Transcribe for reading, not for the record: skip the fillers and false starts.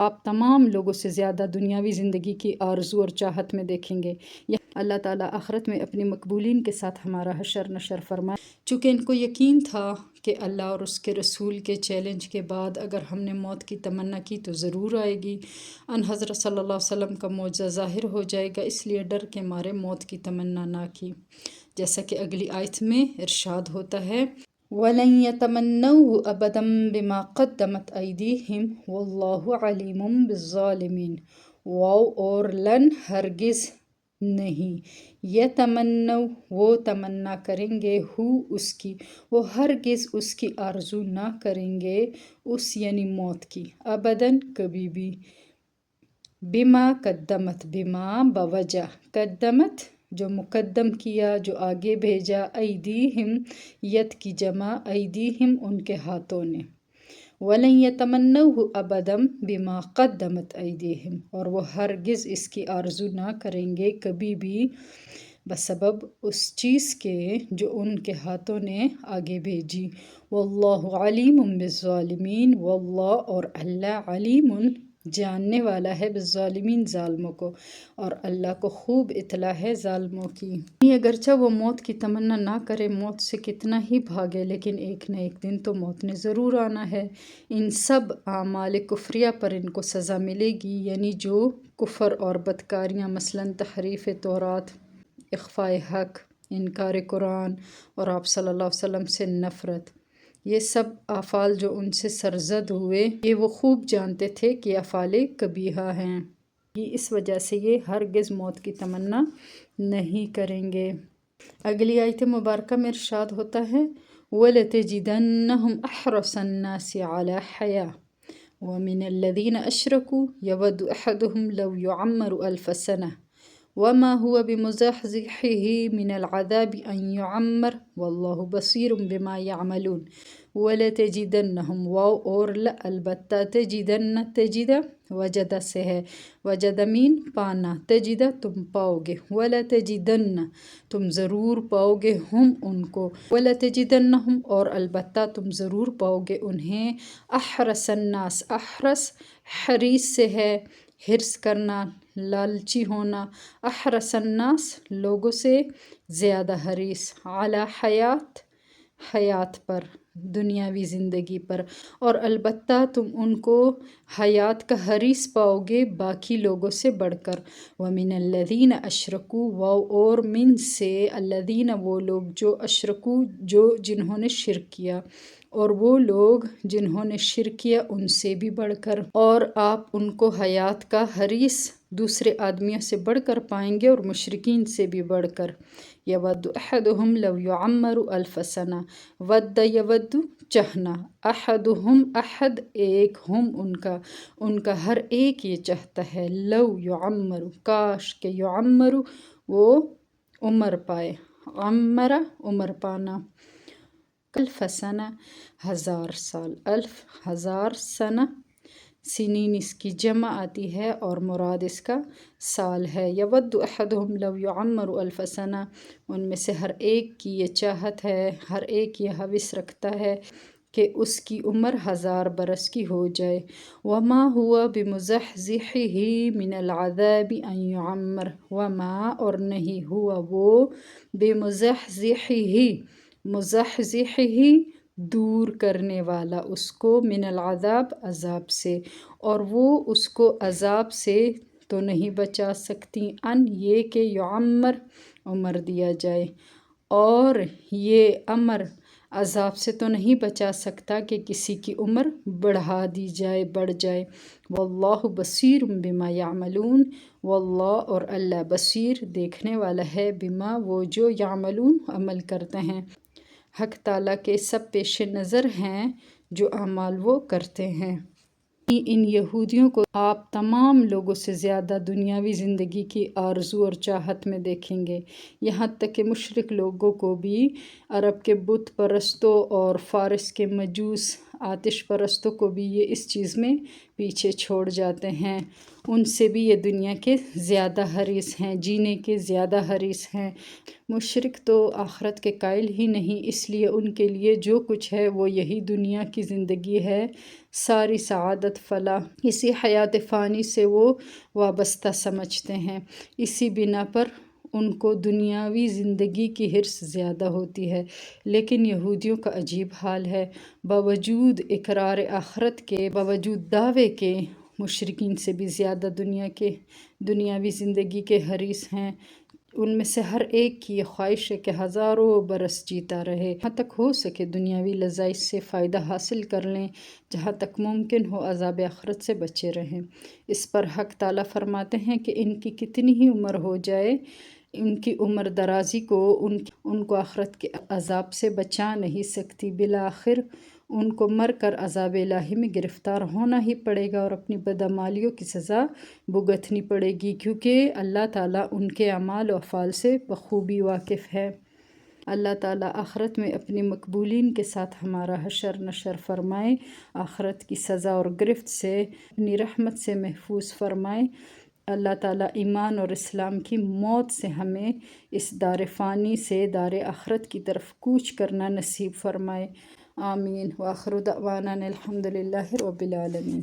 آپ تمام لوگوں سے زیادہ دنیاوی زندگی کی آرزو اور چاہت میں دیکھیں گے۔ اللہ تعالیٰ آخرت میں اپنی مقبولین کے ساتھ ہمارا حشر نشر فرمائے۔ چونکہ ان کو یقین تھا کہ اللہ اور اس کے رسول کے چیلنج کے بعد اگر ہم نے موت کی تمنا کی تو ضرور آئے گی، ان حضرت صلی اللہ علیہ وسلم کا معجزہ ظاہر ہو جائے گا، اس لیے ڈر کے مارے موت کی تمنا نہ کی۔ جیسا کہ اگلی آیت میں ارشاد ہوتا ہے وَلَن يَتَمَنَّوْهُ أَبَدًا بِمَا قَدَّمَتْ أَيْدِيهِمْ وَاللَّهُ عَلِيمٌ بِالظَّالِمِينَ۔ واو اور لن ہرگز نہیں، یہ تمنا وہ تمنا کریں گے، ہو اس کی، وہ ہرگز اس کی آرزو نہ کریں گے، اس یعنی موت کی، ابداً کبھی بھی، بما قدمت بما بوجہ، قدمت جو مقدم کیا، جو آگے بھیجا، ایدیہم ید کی جمع، ایدیہم ان کے ہاتھوں نے، وَلَن يَتَمَنَّوْهُ أَبَدًا بِمَا قَدَّمَتْ أَيْدِيهِمْ اور وہ ہرگز اس کی آرزو نہ کریں گے کبھی بھی بسبب اس چیز کے جو ان کے ہاتھوں نے آگے بھیجی۔ وَاللَّهُ عَلِيمٌ بِالظَّالِمِينَ، واللہ اور اللہ علیم جاننے والا ہے بالظالمین ظالموں کو، اور اللہ کو خوب اطلاع ہے ظالموں کی۔ اگرچہ وہ موت کی تمنا نہ کرے، موت سے کتنا ہی بھاگے، لیکن ایک نہ ایک دن تو موت نے ضرور آنا ہے۔ ان سب اعمال کفریہ پر ان کو سزا ملے گی، یعنی جو کفر اور بدکاریاں مثلاً تحریف تورات، اخفاء حق، انکار قرآن اور آپ صلی اللہ علیہ وسلم سے نفرت، یہ سب افعال جو ان سے سرزد ہوئے، یہ وہ خوب جانتے تھے کہ افعال قبیحہ ہیں، اس وجہ سے یہ ہرگز موت کی تمنا نہیں کریں گے۔ اگلی آیت مبارکہ میں ارشاد ہوتا ہے وَلَتَجِدَنَّهُمْ أَحْرَصَ النَّاسِ عَلَى حَيَاةٍ وَمِنَ الَّذِينَ أَشْرَكُوا يَوَدُّ أَحَدُهُمْ لَوْ يُعَمَّرُ أَلْفَ سَنَةٍ وَمَا هُوَ بِمُزَحْزِحِهِ مِنَ الْعَذَابِ أَن يُعَمَّرَ وَاللَّهُ بَصِيرٌ بِمَا يَعْمَلُونَ۔ وَلَتَجِدَنَّهُمْ واو اور لا البتہ، تجدن تجدہ وجدہ سے ہے، وجدہ مین پانا، تجدہ تم پاؤ گے، وَلَتَجِدَنَّ تم ضرور پاؤ گے، ہم ان کو، وَلَتَجِدَنَّهُمْ اور البتہ تم ضرور پاؤ گے انہیں، احرص الناس، احرص حریص سے ہے، حرص کرنا، لالچی ہونا، احرص الناس لوگوں سے زیادہ حریص، علی حیات پر، دنیاوی زندگی پر، اور البتہ تم ان کو حیات کا حریص پاؤ گے باقی لوگوں سے بڑھ کر۔ وَمِنَ الَّذِينَ أَشْرَكُوا واو اور من سے، الذین وہ لوگ جو اشرکو جو جنہوں نے شرک کیا، اور وہ لوگ جنہوں نے شرک کیا ان سے بھی بڑھ کر، اور آپ ان کو حیات کا حریص دوسرے آدمیوں سے بڑھ کر پائیں گے اور مشرکین سے بھی بڑھ کر۔ یود احدہم لو یعمر الف سنہ، ود یود چاہنا، احدہم احد ایک، ہم ان کا ہر ایک یہ چاہتا ہے، لو یعمر کاش کہ یعمر وہ عمر پائے، عمر عمر پانا، الف سنہ ہزار سال، الف ہزار، سنہ سنین اس کی جمع آتی ہے اور مراد اس کا سال ہے۔ یود احدہم لو یعمر الف سنہ، ان میں سے ہر ایک کی یہ چاہت ہے، ہر ایک یہ ہوس رکھتا ہے کہ اس کی عمر 1000 برس کی ہو جائے۔ وما ہوا بمزحزحہ من العذاب ان یعمر، وما اور نہیں ہوا وہ، بمزحزحہ مزحزحہ دور کرنے والا اس کو، من العذاب عذاب سے، اور وہ اس کو عذاب سے تو نہیں بچا سکتی، ان یہ کہ یعمر عمر دیا جائے، اور یہ امر عذاب سے تو نہیں بچا سکتا کہ کسی کی عمر بڑھا دی جائے، بڑھ جائے۔ واللہ بصیر بما یعملون، واللہ اور اللہ بصیر دیکھنے والا ہے، بما وہ جو یعملون عمل کرتے ہیں، حق تعالیٰ کے سب پیش نظر ہیں جو اعمال وہ کرتے ہیں۔ ان یہودیوں کو آپ تمام لوگوں سے زیادہ دنیاوی زندگی کی آرزو اور چاہت میں دیکھیں گے، یہاں تک کہ مشرک لوگوں کو بھی، عرب کے بت پرستوں اور فارس کے مجوس آتش پرستوں کو بھی یہ اس چیز میں پیچھے چھوڑ جاتے ہیں، ان سے بھی یہ دنیا کے زیادہ حریص ہیں، جینے کے زیادہ حریص ہیں۔ مشرک تو آخرت کے قائل ہی نہیں، اس لیے ان کے لیے جو کچھ ہے وہ یہی دنیا کی زندگی ہے، ساری سعادت فلاح اسی حیات فانی سے وہ وابستہ سمجھتے ہیں۔ اسی بنا پر ان کو دنیاوی زندگی کی حرص زیادہ ہوتی ہے، لیکن یہودیوں کا عجیب حال ہے، باوجود اقرار آخرت کے، باوجود دعوے کے، مشرکین سے بھی زیادہ دنیاوی زندگی کے حریص ہیں۔ ان میں سے ہر ایک کی یہ خواہش ہے کہ ہزاروں برس جیتا رہے، جہاں تک ہو سکے دنیاوی لذائذ سے فائدہ حاصل کر لیں، جہاں تک ممکن ہو عذاب آخرت سے بچے رہیں۔ اس پر حق تعالیٰ فرماتے ہیں کہ ان کی کتنی ہی عمر ہو جائے، ان کی عمر درازی کو ان کو آخرت کے عذاب سے بچا نہیں سکتی، بالآخر ان کو مر کر عذاب الہی میں گرفتار ہونا ہی پڑے گا اور اپنی بدعمالیوں کی سزا بھگتنی پڑے گی، کیونکہ اللہ تعالیٰ ان کے اعمال و افعال سے بخوبی واقف ہے۔ اللہ تعالیٰ آخرت میں اپنی مقبولین کے ساتھ ہمارا حشر نشر فرمائے، آخرت کی سزا اور گرفت سے اپنی رحمت سے محفوظ فرمائے۔ اللہ تعالیٰ ایمان اور اسلام کی موت سے ہمیں اس دار فانی سے دار آخرت کی طرف کوچ کرنا نصیب فرمائے، آمین۔ وآخر دعوانا الحمد للہ رب العالمین۔